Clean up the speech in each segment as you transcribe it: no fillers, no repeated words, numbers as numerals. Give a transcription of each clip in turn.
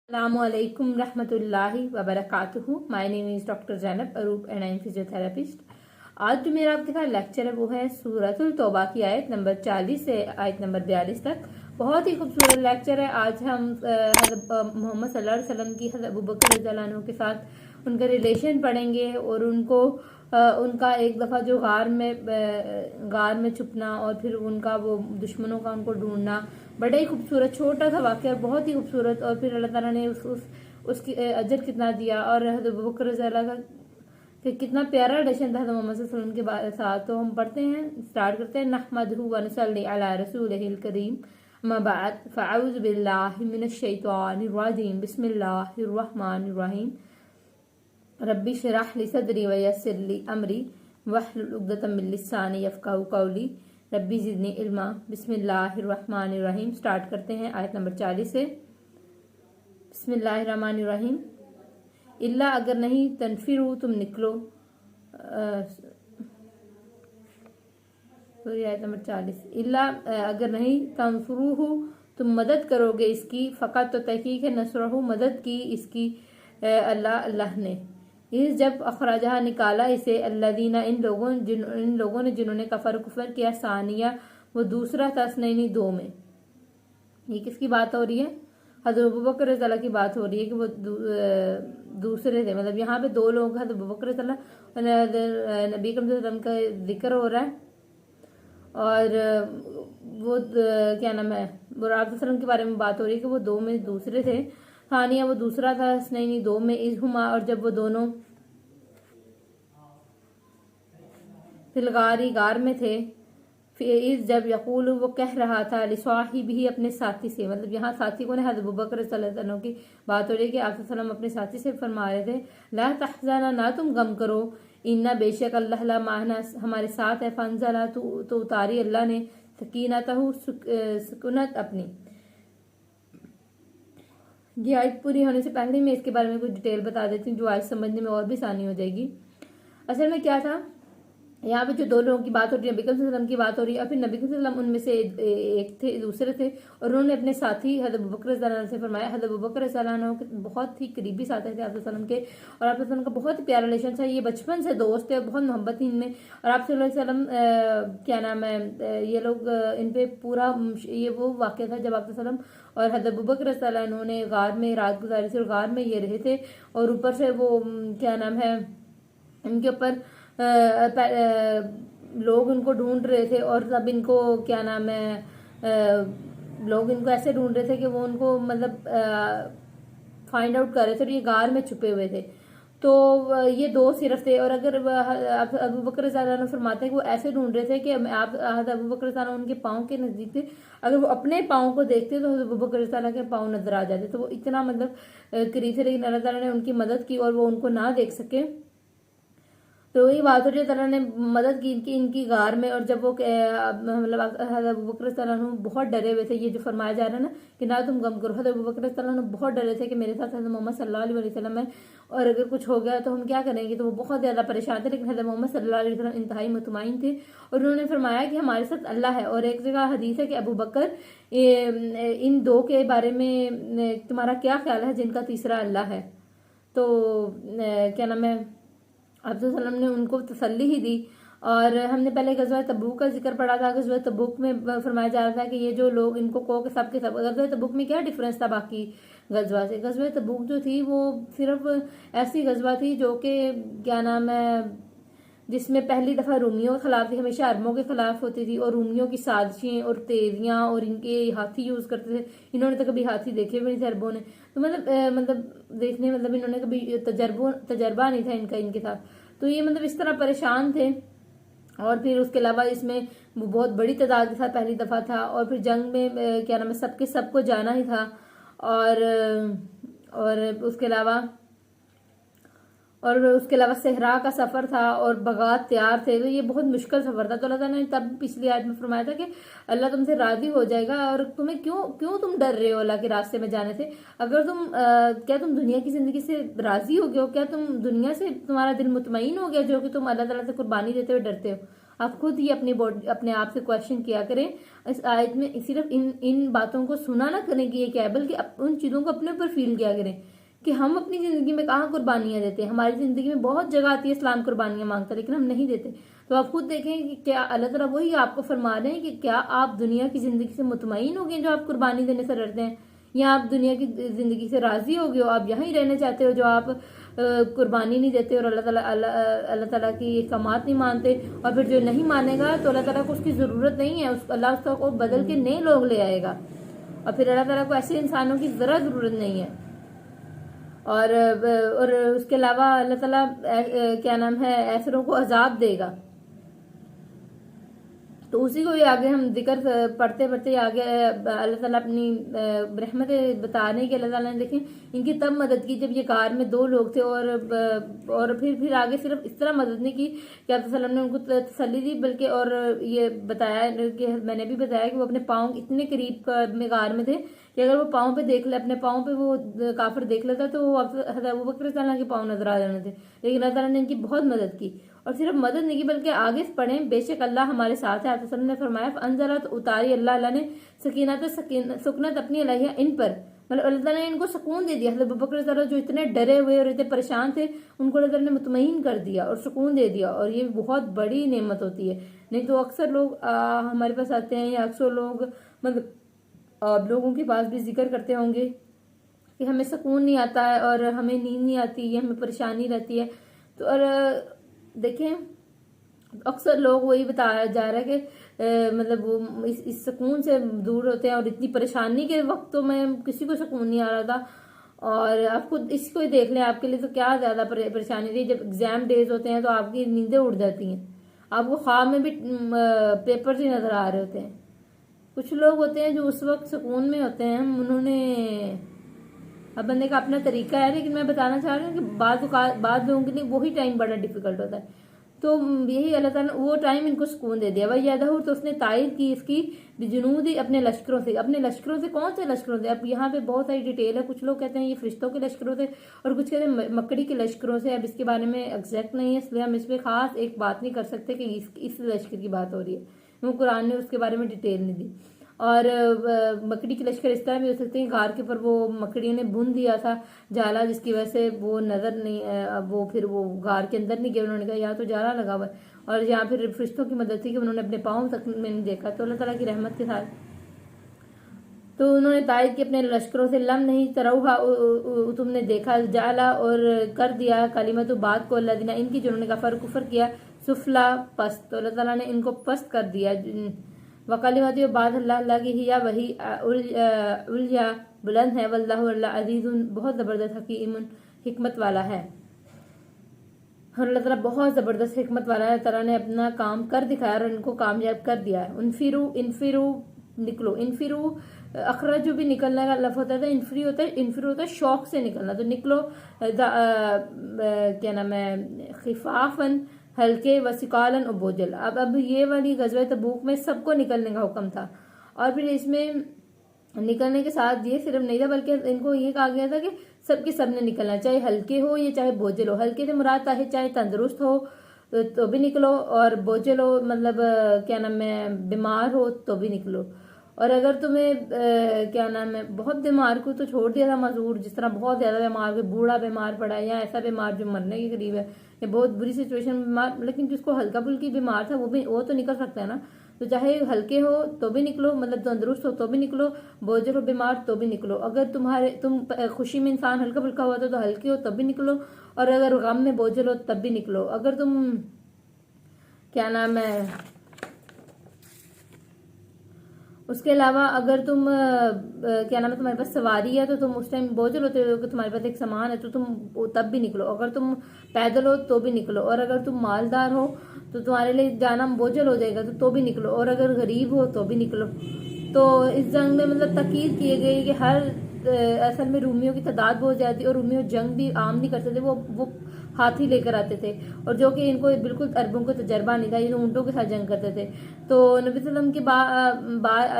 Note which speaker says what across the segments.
Speaker 1: Assalamualaikum रहमतुल्लाहि व बरकातुहू। My name is doctor Zainab Aroob and I am physiotherapist. आज जो मेरा आपके साथ लेक्चर है वो है सूरतुल तौबा की आयत नंबर 40 से आयत नंबर 42 तक। बहुत ही खूबसूरत लेक्चर है। आज हम हज़रत मोहम्मद सल्लल्लाहु अलैहि वसल्लम की हज़रत अबू बकर रज़ियल्लाहु अन्हु के साथ उनका रिलेशन पढ़ेंगे और उनको उनका एक दफ़ा जो गार में छुपना और फिर उनका वो दुश्मनों का उनको ढूंढना, बड़ा ही खूबसूरत छोटा सा वाक़या, बहुत ही खूबसूरत। और फिर अल्लाह ताला ने उसकी अजर कितना दिया और हज़रत अबू बकर रज़ियल्लाहु अन्हु का कितना प्यारा रिलेशन था हज़रत मोहम्मद सल्लल्लाहु अलैहि वसल्लम के साथ। तो हम पढ़ते हैं, स्टार्ट करते हैं। नहमदुहु व नसल्ली अला रसूलिहिल करीम, अम्मा बाद, फ़अऊज़ु बिल्लाहि मिनश शैतानिर रजीम, बिस्मिल्लाहिर रहमानिर रहीम। रब्बि श्रह ली सदरी व यस्सिर ली अमरी वहलुल उक़दतम मिन लिसानी यफ़क़हू क़ौली रब्बी ज़िदनी इल्मा। बिस्मिल्लाहिर रहमानिर रहीम। स्टार्ट करते हैं आयत नंबर 40 से। बिस्मिल्लाहिर रहमानिर रहीम। इल्ला, अगर नहीं, तनफिरू, तुम निकलो। आयत नंबर 40। इल्ला, अगर नहीं, तनफिरूहु, तुम मदद करोगे इसकी। फ़क़त, तो तहकीक है, नसरहु, मदद की इसकी अल्लाह ने। इस जब अखराजहा, निकाला इसे, अल्लज़ीना, इन लोगों ने जिन्होंने कुफर किया, सानिया, वो दूसरा था, स्नैनी, दो में। ये किसकी बात हो रही है? हज़रत अबू बकर रज़ियल्लाहु की बात हो रही है कि वो दूसरे थे। मतलब यहाँ पे दो लोग, हज़रत अबू बकर रज़ियल्लाहु और नबी करीम सल्लल्लाहु अलैहि वसल्लम का जिक्र हो रहा है। और वो क्या नाम है, वो आप वसल्लम के बारे में बात हो रही है कि वो दो में दूसरे थे। हानिया, वो दूसरा था, स्नैनी, दो में। इज़हुमा, और जब वो दोनों फिलगारी, गार में थे। फिर जब यकूल, वो कह रहा था, लिसाहिबिही, अपने साथी से। मतलब यहाँ साथी को ने हज़रत अबू बकर रज़ियल्लाहु अन्हु की बात हो रही है कि आप सल्लम अपने साथी से फरमा रहे थे, ला तहज़ना, ना तुम गम करो, इन्ना, बेशक, अल्लाह ला माहना, हमारे साथ है। फंज़ला, तो उतारी अल्लाह ने, सकीनतहु, सुकूनत अपनी। ये आयत पूरी होने से पहले मैं इसके बारे में कुछ डिटेल बता देती हूँ जो आज समझने में और भी आसानी हो जाएगी। असल में क्या था, यहाँ पे जो दो लोगों की बात हो रही है, नबी करीम सल्लल्लाहु अलैहि वसल्लम की बात हो रही है। और फिर नबी करीम सल्लल्लाहु अलैहि वसल्लम उनमें से एक थे, दूसरे थे, और उन्होंने अपने साथी हज़रत अबू बकर रज़ियल्लाहु अन्हु से फरमाया। हज़रत अबू बकर रज़ियल्लाहु अन्हु के बहुत ही करीबी साथी थे आप वसल्लम के, और आप वसल्लम का बहुत ही प्यारा रिलेशन था। ये बचपन से दोस्त थे और बहुत मोहब्बत थी इनमें। और आप सल्लल्लाहु अलैहि वसल्लम क्या नाम है, ये लोग इन पे पूरा, ये वो वाक़या था जब आप वसल्लम और हज़रत अबू बकर रज़ियल्लाहु अन्हु ने गार में रात गुजारी थी, और गार में ये रहे थे। और ऊपर से वो क्या नाम है, इनके ऊपर लोग उनको ढूंढ रहे थे। और तब इनको क्या नाम है, लोग इनको ऐसे ढूंढ रहे थे कि वो उनको मतलब फाइंड आउट कर रहे थे, और ये गार में छुपे हुए थे। तो ये दो सिर्फ थे। और अगर अबू बकर रज़ियल्लाहु अन्हु फरमाते हैं कि वो ऐसे ढूंढ रहे थे कि आप अबू बकर रज़ियल्लाहु अन्हु उनके पाँव के नजदीक थे, अगर वो अपने पाँव को देखते तो अबू बकर रज़ियल्लाहु अन्हु के पाँव नजर आ जाते। तो वो इतना मतलब करीब थे, लेकिन अल्लाह ताला ने उनकी मदद की और वो उनको ना देख सके। तो वही बात हो रही है, ताला ने मदद की इनकी गार में। और जब वो मतलब हज़रत अबू बकर रज़ियल्लाहु अन्हु बहुत डरे हुए थे, ये जो फरमाया जा रहा है ना कि ना तुम गम करो, हज़रत अबू बकर रज़ियल्लाहु अन्हु बहुत डरे थे कि मेरे साथ हज़रत मोहम्मद सल्लल्लाहु अलैहि वसल्लम है, और अगर कुछ हो गया तो हम क्या करेंगे। तो वो बहुत ज़्यादा परेशान थे। लेकिन हज़रत मोहम्मद सल्लल्लाहु अलैहि वसल्लम इंतहाई मुतमईन थे, और उन्होंने फरमाया कि हमारे साथ अल्लाह है। और एक जगह हदीस है कि अबू बकर, इन दो के बारे में तुम्हारा क्या ख्याल है जिनका तीसरा अल्लाह है। तो क्या नाम है, आप वसल्लम ने उनको तसल्ली ही दी। और हमने पहले गज़वा तबूक का जिक्र पढ़ा था। गज़वा तबूक में फरमाया जा रहा था कि ये जो लोग इनको को के सब गज़वा तबूक में क्या डिफरेंस था बाकी गज़वा से। गज़वा तबूक जो थी वो सिर्फ ऐसी गज़वा थी जो कि क्या नाम है, जिसमें पहली दफ़ा रूमियों के खिलाफ थी, हमेशा अरबों के खिलाफ होती थी। और रूमियों की साजिशें और तेरियां, और इनके हाथी यूज़ करते थे। इन्होंने तो कभी हाथी देखे भी नहीं थे अरबों ने। तो मतलब देखने, मतलब इन्होंने कभी तजर्बा नहीं था इनका इनके साथ। तो ये मतलब इस तरह परेशान थे। और फिर उसके अलावा इसमें वो बहुत बड़ी तादाद के साथ पहली दफ़ा था। और फिर जंग में क्या नाम है, सबको जाना ही था। और उसके अलावा सहरा का सफ़र था और बगात तैयार थे। तो ये बहुत मुश्किल सफ़र था। तो अल्लाह ताला ने तब पिछली आयत में फरमाया था कि अल्लाह तुमसे राज़ी हो जाएगा, और तुम्हें क्यों तुम डर रहे हो अल्लाह के रास्ते में जाने से। अगर क्या तुम दुनिया की ज़िंदगी से राज़ी हो गए हो? क्या तुम दुनिया से तुम्हारा दिल मुतमईन हो गया जो कि तुम अल्लाह ताला से कुर्बानी देते हुए डरते हो? आप खुद ही अपनी बॉडी अपने आप से क्वेश्चन किया करें। इस आयत में सिर्फ इन बातों को सुना ना करें कि ये क्या है, बल्कि उन चीज़ों को अपने ऊपर फील किया करें कि हम अपनी ज़िंदगी में कहाँ कुर्बानियाँ देते हैं। हमारी ज़िंदगी में बहुत जगह आती है इस्लाम कुर्बानियाँ मांगता है, लेकिन हम नहीं देते। तो आप खुद देखें कि क्या अल्लाह ताला वही आपको फरमा रहे हैं कि क्या आप दुनिया की ज़िंदगी से मुतमईन हो गए जो आप कुर्बानी देने से डरते हैं, या आप दुनिया की ज़िंदगी से राज़ी हो गए हो, आप यहाँ ही रहना चाहते हो जो आप कुर्बानी नहीं देते और अल्लाह ताला की अहकामात नहीं मानते। और फिर जो नहीं मानेगा तो अल्लाह ताला को उसकी ज़रूरत नहीं है, अल्लाह उसका को बदल के नए लोग ले आएगा, और फिर अल्लाह ताला को ऐसे इंसानों की ज़रा ज़रूरत नहीं है। और उसके अलावा अल्लाह ताला क्या नाम है, ऐसरों को अजाब देगा। तो उसी को ही आगे हम जिक्र पढ़ते पढ़ते आगे अल्लाह ताला अपनी रहमत बता रहे हैं कि अल्लाह ताला ने देखें इनकी तब मदद की जब ये कार में 2 लोग थे, और फिर आगे सिर्फ इस तरह मदद नहीं की कि आप सल्लम ने उनको तसल्ली दी, बल्कि और ये बताया कि मैंने भी बताया कि वो अपने पाँव इतने करीब में कार में थे कि अगर वो पाँव पे देख ले, अपने पाँव पे वो काफिर देख लेता तो वो अबू बकर ताला के पाँव नजर आ जाने थे। लेकिन अल्लाह ताला ने इनकी बहुत मदद की, और सिर्फ मदद नहीं की बल्कि आगे पढ़ें, बेशक अल्लाह हमारे साथ है। आप ने फरमाया अंजला तो उतारी अल्लाह ने सकीनत सुकनत अपनी अलैहिया इन पर, मतलब अल्लाह ने इनको सुकून दे दिया। अबू बकर ताला जो इतने डरे हुए और इतने परेशान थे उनको अल्लाह ने मुतमईन कर दिया और सुकून दे दिया, और ये बहुत बड़ी नेमत होती है। नहीं तो अक्सर लोग हमारे पास आते हैं, या अक्सर लोग मतलब आप लोगों के पास भी जिक्र करते होंगे कि हमें सुकून नहीं आता है और हमें नींद नहीं आती है, हमें परेशानी रहती है। तो और देखें अक्सर लोग वही बताया जा रहा है कि मतलब वो इस सुकून से दूर होते हैं, और इतनी परेशानी के वक्तों में किसी को सुकून नहीं आ रहा था। और आप खुद इसको ही देख लें, आपके लिए तो क्या ज्यादा परेशानी थी। जब एग्जाम डेज होते हैं तो आपकी नींदें उड़ जाती हैं, आपको ख्वाब में भी पेपर ही नजर आ रहे होते हैं। कुछ लोग होते हैं जो उस वक्त सुकून में होते हैं, उन्होंने अब बंदे का अपना तरीका है, लेकिन मैं बताना चाह रही हूँ कि बाद लोगों के लिए वही टाइम बड़ा डिफिकल्ट होता है। तो यही अल्लाह ताला वो टाइम इनको सुकून दे दिया। वही यादा हो तो उसने तायद की इसकी जुनूदी अपने लश्करों से। अपने लश्करों से कौन से लश्करों से? अब यहाँ पे बहुत सारी डिटेल है। कुछ लोग कहते हैं ये फरिश्तों के लश्करों से, और कुछ कहते हैं मकड़ी के लश्करों से। अब इसके बारे में एग्जैक्ट नहीं है, इसलिए हम इस पर खास एक बात नहीं कर सकते कि इस लश्कर की बात हो रही है, वो कुरान ने उसके बारे में डिटेल नहीं दी। और मकड़ी के लश्कर इस तरह भी हो सकते हैं, गार के ऊपर वो मकड़ियों ने बुन दिया था जाला, जिसकी वजह से वो नजर नहीं, वो फिर वो गार के अंदर नहीं गए। उन्होंने कहा यहाँ तो जाला लगा हुआ है, और यहाँ फिर फरिश्तों की मदद थी कि उन्होंने अपने पाँव तक में नहीं देखा। तो अल्लाह ताला की रहमत के साथ तो उन्होंने तायद की अपने लश्करों से लम नहीं तरौहा, तुमने देखा जाला और कर दिया कलिमत बात को अल्लाह दिना इनकी जिन्होंने कफर कुफर किया सुफला पस्त। तो अल्लाह ताला ने इनको पस्त कर दिया। वकालिमत बाद अल्लाह की हिया वही उल्या बुलंद है, वल्लाहु अल्लाह अजीजुन बहुत ज़बरदस्त हकीमुन हिकमत वाला है। और अल्लाह ताला बहुत ज़बरदस्त हिकमत वाला है। ताला ने अपना काम कर दिखाया और इनको कामयाब कर दिया है। इनफिरू निकलो, इनफिरू अखरज भी निकलने का लफ्ज़ होता है, इनफिरू होता है शौक से निकलना। तो निकलो क्या नाम है खिफाफन हल्के वसिकालन और बोझल। अब ये वाली गज़वा तबूक में सबको निकलने का हुक्म था, और फिर इसमें निकलने के साथ ये सिर्फ नहीं था बल्कि इनको ये कहा गया था कि सबके सब ने निकलना, चाहे हल्के हो या चाहे बोझल हो। हल्के से मुराद चाहे तंदुरुस्त हो तो भी निकलो, और बोझल हो मतलब क्या नाम है बीमार हो तो भी निकलो। और अगर तुम्हें क्या नाम है बहुत बीमार को तो छोड़ दिया था मजूर, जिस तरह बहुत ज्यादा बीमार कोई बूढ़ा बीमार पड़ा है या ऐसा बीमार जो मरने के करीब है या बहुत बुरी सिचुएशन में बीमार, लेकिन जिसको हल्का फुल्की बीमार था वो तो निकल सकता है ना। तो चाहे हल्के हो तो भी निकलो, मतलब तंदुरुस्त हो तो भी निकलो, बोझल हो बीमार तो भी निकलो। अगर तुम खुशी में इंसान हल्का फुल्का हुआ तो हल्के हो तब भी निकलो, और अगर गम में बोझल हो तब भी निकलो। अगर तुम क्या नाम है उसके अलावा अगर तुम क्या नाम है तुम्हारे पास सवारी है तो तुम उस टाइम बोझल होते हो कि तुम्हारे पास एक सामान है तो तुम तब भी निकलो। अगर तुम पैदल हो तो भी निकलो, और अगर तुम मालदार हो तो तुम्हारे लिए जाना बोझल हो जाएगा तो भी निकलो, और अगर गरीब हो तो भी निकलो। तो इस जंग में मतलब तकीद किए गए कि हर असल में रूमियों की तादाद बहुत ज्यादा थी, और रूमियों जंग भी आम नहीं करते थे, वो हाथी लेकर आते थे, और जो कि इनको बिल्कुल अरबों को तजर्बा नहीं था, ये ऊँटों के साथ जंग करते थे। तो नबी सल्लम के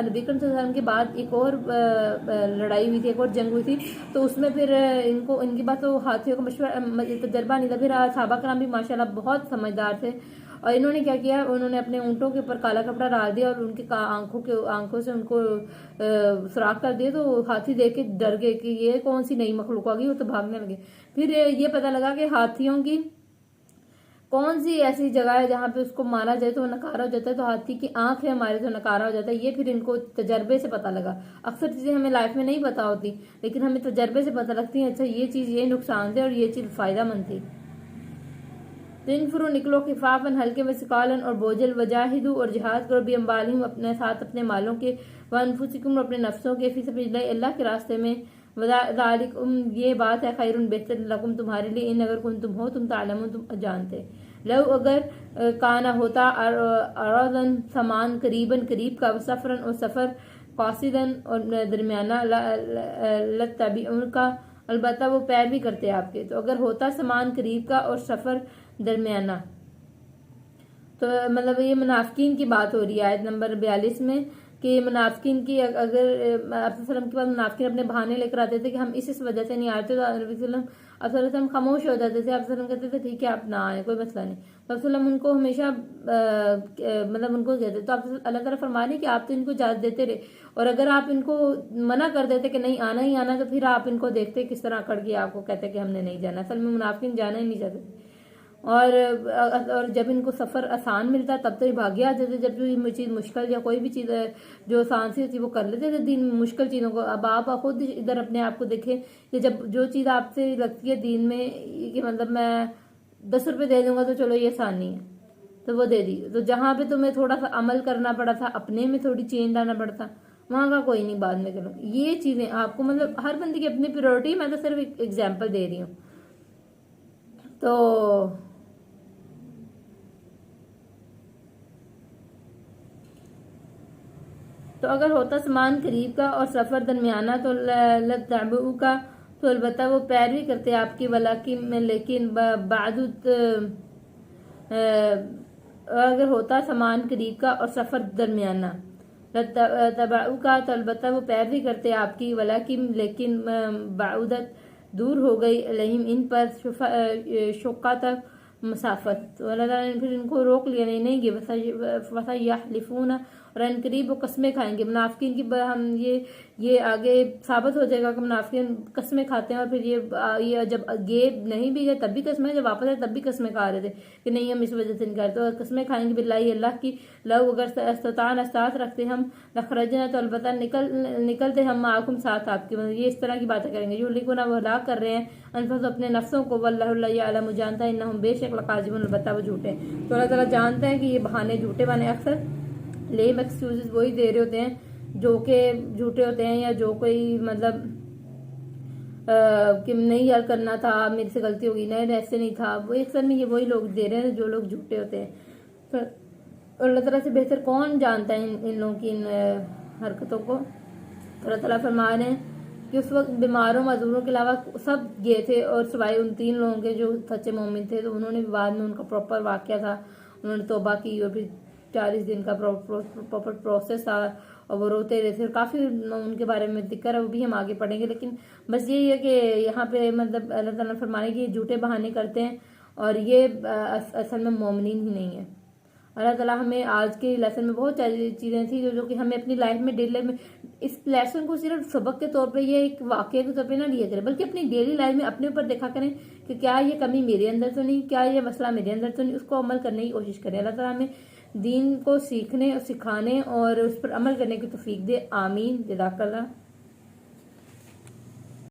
Speaker 1: नबी सल्लम के बाद एक और लड़ाई हुई थी, एक और जंग हुई थी, तो उसमें फिर इनके पास तो हाथियों का तजर्बा नहीं था। फिर सहाबा कराम भी माशाल्लाह बहुत समझदार थे, और इन्होंने क्या किया, उन्होंने अपने ऊँटों के ऊपर काला कपड़ा डाल दिया और उनके आंखों से उनको सुराख कर दिया। तो हाथी देख के डर गए कि ये कौन सी नई मखलूक आ गई, वो तो भागने लगे। फिर ये पता लगा कि हाथियों की कौन सी ऐसी जगह है जहाँ पे उसको मारा जाए तो वो नकारा हो जाता है, तो हाथी की आंख है हमारे तो नकारा हो जाता है। ये फिर इनको तजर्बे से पता लगा। अक्सर चीजें हमें लाइफ में नहीं पता होती, लेकिन हमें तजर्बे से पता लगती है, अच्छा ये चीज ये नुकसान थे और ये चीज फायदेमंद थी। तो इन फुरो निकलो खिफाफन हल्के व सिकालन और बोझल वजाहिदू और जिहाद करो भी अम्बालिम अपने साथ अपने मालों के वनफुसिकुम अपने नफ्सों के फी सबिलिल्लाह अल्लाह के रास्ते में। वदालिकुम ये बात है खैरुन बेहतर लकुम तुम्हारे लिए इन अगर तुम हो तुम तालमुन तुम जानते। लव अगर काना होता अरदन समान करीबन करीब का सफरन और सफर कासिदन और दरमियाना लतबी उनका अलबत्ता वो पैरवी करते आपके। तो अगर होता समान करीब का और सफर दरमियाना, तो मतलब ये मुनाफिकीन की बात हो रही है आयत नंबर 42 में कि मुनाफिकीन की अगर अब्दुल्सलम के पास मुनाफिकीन अपने बहाने लेकर आते थे कि हम इस वजह से नहीं आते, तो अब्दुल्सलम खामोश हो जाते थे। अब्दुल्सलम कहते थे ठीक है आप ना आए कोई मसला नहीं। तो अब्दुल्सलम उनको हमेशा मतलब उनको कहते, तो अल्लाह ताला फरमा रहे कि आप तो इनको इजाजत देते रहे, और अगर आप इनको मना कर देते कि नहीं आना ही आना, तो फिर आप इनको देखते किस तरह अकड़ के आपको कहते कि हमने नहीं जाना। असल में मुनाफिकीन जाना ही नहीं चाहते। और जब इनको सफ़र आसान मिलता तब तो ये भागे आ जाते, जब जो चीज़ मुश्किल या कोई भी चीज़ जो आसान सी होती वो कर लेते थे दीन मुश्किल चीज़ों को। अब आप खुद इधर अपने आप को देखें कि जब जो चीज़ आपसे लगती है दीन में कि मतलब मैं 10 रुपये दे दूंगा तो चलो ये आसान नहीं है, तो वो दे दी। तो जहाँ पे तुम्हें थोड़ा सा अमल करना पड़ा था, अपने में थोड़ी चेंज लाना पड़ा था, वहाँ का कोई नहीं बाद में करो। ये चीज़ें आपको मतलब हर बंदे की अपनी प्रायोरिटी, मैं तो सिर्फ एक एग्जाम्पल दे रही हूँ। तो अगर होता समान करीब का और सफ़र दरमियाना तो लतबू का, तो अलबत्ता वो पैरवी करते आपकी वलाकी में, लेकिन बादुत अगर होता समान करीब का और सफ़र दरमियाना तबाऊ का, तो अलबत्ता वो पैरवी करते आपकी वलाकी, लेकिन बाउदत दूर हो गई अलहिम इन पर शुक्का तक मसाफत। तो अल्लाह ताला ने फिर इनको रोक लिया, नहीं ये वसा यहलिफून, और अनकरीब वो कस्में खाएंगे। मुनाफिकीन की हम ये आगे साबित हो जाएगा कि मुनाफिकीन कस्में खाते हैं, और फिर ये जब गे नहीं भी गए तब भी कस्में, जब वापस आए तब भी कस्में खा रहे थे कि नहीं हम इस वजह से नहीं करते। तो कस्में खाएंगे बिल्लाही अल्लाह की, लव अगर अस्तान अस्तात रखते हम लखरजना, तो अलबत्ता निकलते हम माकुम साथ आपके। मतलब ये इस तरह की बातें करेंगे जो लिखो ना वो हलाक कर रहे हैं अनफस अपने नफ्सों को, वल्लाहु यअलमु जानता है इन्नहुम बेशक लकाज़िबून, अलबत्ता वो झूठे। तो अल्लाह ताला जानते हैं कि ये बहाने झूठे बने, अक्सर लेम एक्सक्यूजेस वही दे रहे होते हैं जो कि झूठे होते हैं, या जो कोई मतलब कि नहीं यार करना था, मेरे से गलती होगी, नहीं ऐसे नहीं था, वो अक्सर में ये वही लोग दे रहे हैं जो लोग झूठे होते हैं। तो अल्लाह ताला से बेहतर कौन जानता है इन लोगों की इन हरकतों को। अल्लाह ताला फरमा रहे हैं कि उस वक्त बीमारों मजदूरों के अलावा सब गए थे, और सिवाय उन 3 लोगों के जो सच्चे मोमिन थे, तो उन्होंने भी बाद में उनका प्रॉपर वाक़या था, उन्होंने तौबा की और फिर 40 दिन का प्रॉपर प्रोसेस था, और वो रोते रहे थे। काफ़ी उनके बारे में जिक्र है, वो भी हम आगे पढ़ेंगे। लेकिन बस यही है कि यहाँ पे मतलब अल्लाह ताला फरमाने की झूठे बहाने करते हैं, और ये असल में मोमिनीन ही नहीं है। अल्लाह ताला हमें आज के लेसन में बहुत सारी चीज़ें थी जो कि हमें अपनी लाइफ में डेली लाइफ में, इस लेसन को सिर्फ सबक के तौर पे या एक वाक़े के तौर पे ना लिया करें, बल्कि अपनी डेली लाइफ में अपने ऊपर देखा करें कि क्या ये कमी मेरे अंदर तो नहीं, क्या ये मसला मेरे अंदर तो नहीं, उसको अमल करने की कोशिश करें। अल्लाह ताला हमें दीन को सीखने और सिखाने और उस पर अमल करने की तौफीक दे। आमीन। जज़ाकल्लाह।